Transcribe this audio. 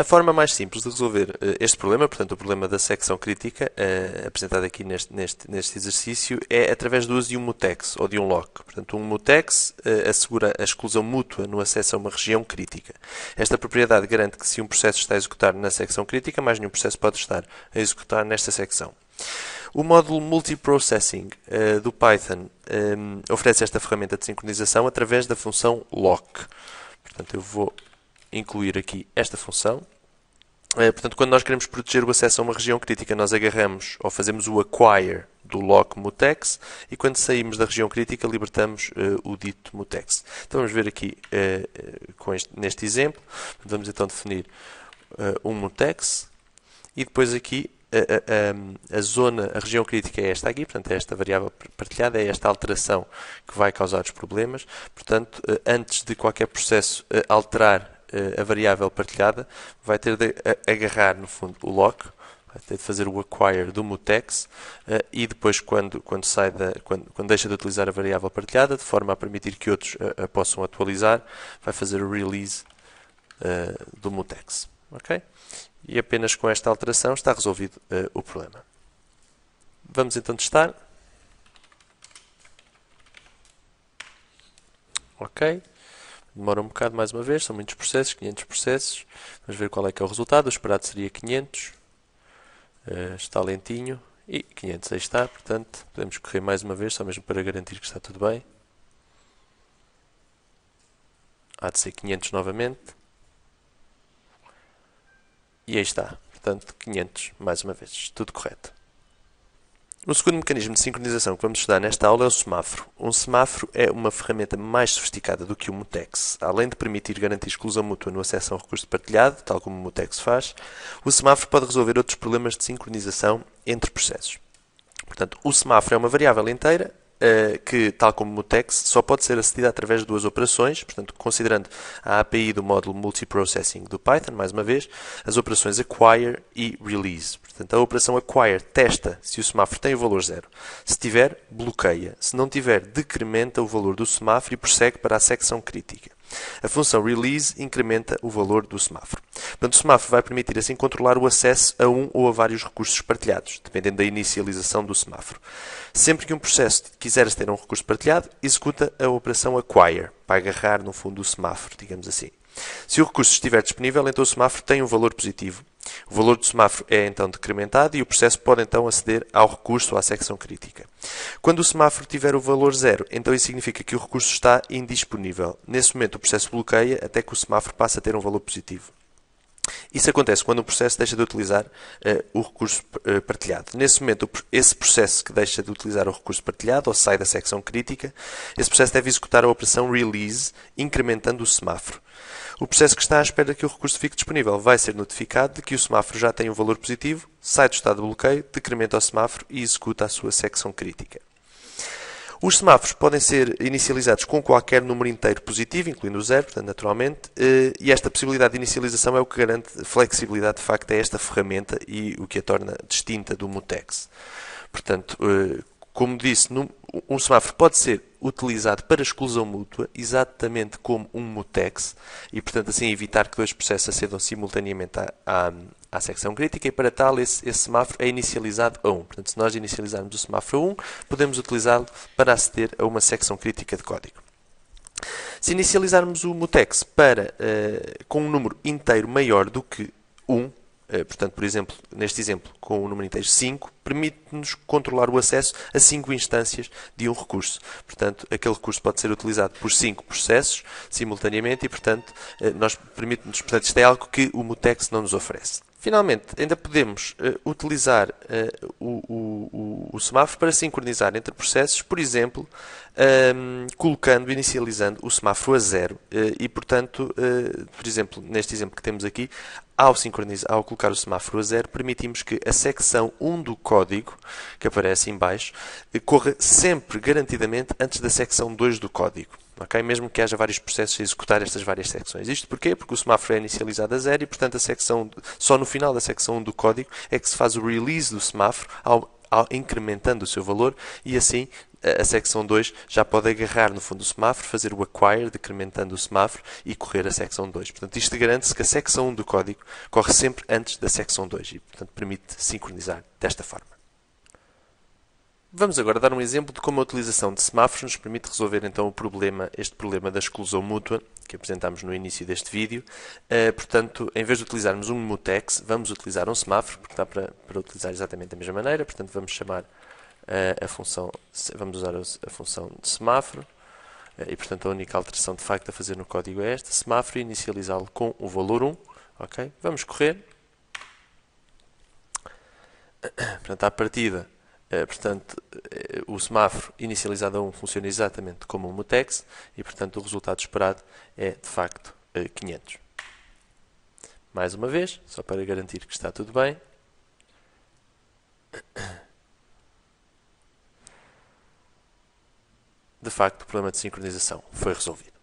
A forma mais simples de resolver este problema, portanto o problema da secção crítica, apresentado aqui neste exercício, é através do uso de um mutex ou de um lock. Portanto, um mutex assegura a exclusão mútua no acesso a uma região crítica. Esta propriedade garante que se um processo está a executar na secção crítica, mais nenhum processo pode estar a executar nesta secção. O módulo Multiprocessing do Python oferece esta ferramenta de sincronização através da função lock. Portanto, eu vou incluir aqui esta função. Portanto, quando nós queremos proteger o acesso a uma região crítica, nós agarramos ou fazemos o acquire do lock mutex e quando saímos da região crítica libertamos o dito mutex. Então vamos ver aqui neste exemplo. Vamos então definir um mutex e depois aqui a região crítica é esta aqui, portanto é esta variável partilhada, é esta alteração que vai causar os problemas. Portanto, antes de qualquer processo alterar a variável partilhada, vai ter de agarrar, no fundo, o lock, vai ter de fazer o acquire do mutex e depois, quando deixa de utilizar a variável partilhada, de forma a permitir que outros a possam atualizar, vai fazer o release do mutex. Okay? E apenas com esta alteração está resolvido o problema. Vamos então testar. Ok. Demora um bocado mais uma vez, são muitos processos, 500 processos. Vamos ver qual é que é o resultado. O esperado seria 500. Está lentinho. E 500, aí está. Portanto, podemos correr mais uma vez, só mesmo para garantir que está tudo bem. Há de ser 500 novamente. E aí está. Portanto, 500 mais uma vez. Tudo correto. O segundo mecanismo de sincronização que vamos estudar nesta aula é o semáforo. Um semáforo é uma ferramenta mais sofisticada do que o mutex. Além de permitir garantir exclusão mútua no acesso a um recurso partilhado, tal como o mutex faz, o semáforo pode resolver outros problemas de sincronização entre processos. Portanto, o semáforo é uma variável inteira que, tal como o mutex, só pode ser acedida através de duas operações. Portanto, considerando a API do módulo Multiprocessing do Python, mais uma vez, as operações acquire e release. Portanto, a operação acquire testa se o semáforo tem o valor 0. Se tiver, bloqueia. Se não tiver, decrementa o valor do semáforo e prossegue para a secção crítica. A função release incrementa o valor do semáforo. Portanto, o semáforo vai permitir assim controlar o acesso a um ou a vários recursos partilhados, dependendo da inicialização do semáforo. Sempre que um processo quiser aceder a um recurso partilhado, executa a operação acquire, para agarrar no fundo do semáforo, digamos assim. Se o recurso estiver disponível, então o semáforo tem um valor positivo. O valor do semáforo é então decrementado e o processo pode então aceder ao recurso ou à secção crítica. Quando o semáforo tiver o valor 0, então isso significa que o recurso está indisponível. Nesse momento o processo bloqueia até que o semáforo passe a ter um valor positivo. Isso acontece quando o processo deixa de utilizar o recurso partilhado. Nesse momento, esse processo que deixa de utilizar o recurso partilhado ou sai da secção crítica, esse processo deve executar a operação release, incrementando o semáforo. O processo que está à espera que o recurso fique disponível vai ser notificado de que o semáforo já tem um valor positivo, sai do estado de bloqueio, decrementa o semáforo e executa a sua secção crítica. Os semáforos podem ser inicializados com qualquer número inteiro positivo, incluindo o 0, portanto, naturalmente, e esta possibilidade de inicialização é o que garante flexibilidade, de facto, a esta ferramenta e o que a torna distinta do mutex. Portanto, como disse, um semáforo pode ser utilizado para exclusão mútua, exatamente como um mutex, e, portanto, assim evitar que dois processos acedam simultaneamente à secção crítica, e para tal esse semáforo é inicializado a 1. Portanto, se nós inicializarmos o semáforo a 1, podemos utilizá-lo para aceder a uma secção crítica de código. Se inicializarmos o mutex com um número inteiro maior do que 1, portanto, por exemplo, neste exemplo, com o número inteiro 5, permite-nos controlar o acesso a 5 instâncias de um recurso. Portanto, aquele recurso pode ser utilizado por 5 processos simultaneamente e, portanto, portanto, isto é algo que o mutex não nos oferece. Finalmente, ainda podemos utilizar o semáforo para sincronizar entre processos, por exemplo, inicializando o semáforo a 0 e, portanto, por exemplo, neste exemplo que temos aqui, ao colocar o semáforo a 0, permitimos que a secção 1 do código, que aparece em baixo, corra sempre garantidamente antes da secção 2 do código. Okay? Mesmo que haja vários processos a executar estas várias secções. Isto porquê? Porque o semáforo é inicializado a 0 e, portanto, só no final da secção 1 do código é que se faz o release do semáforo, incrementando o seu valor e assim a secção 2 já pode agarrar no fundo do semáforo, fazer o acquire, decrementando o semáforo e correr a secção 2. Portanto, isto garante-se que a secção 1 do código corre sempre antes da secção 2 e, portanto, permite sincronizar desta forma. Vamos agora dar um exemplo de como a utilização de semáforos nos permite resolver então este problema da exclusão mútua que apresentámos no início deste vídeo. Portanto, em vez de utilizarmos um mutex, vamos utilizar um semáforo, porque dá para utilizar exatamente da mesma maneira. Portanto, vamos chamar a função, vamos usar a função de semáforo. E, portanto, a única alteração de facto a fazer no código é esta, semáforo, e inicializá-lo com o valor 1. Okay? Vamos correr. Portanto, à partida, o semáforo inicializado a 1 funciona exatamente como um mutex e, portanto, o resultado esperado é, de facto, 500. Mais uma vez, só para garantir que está tudo bem. De facto, o problema de sincronização foi resolvido.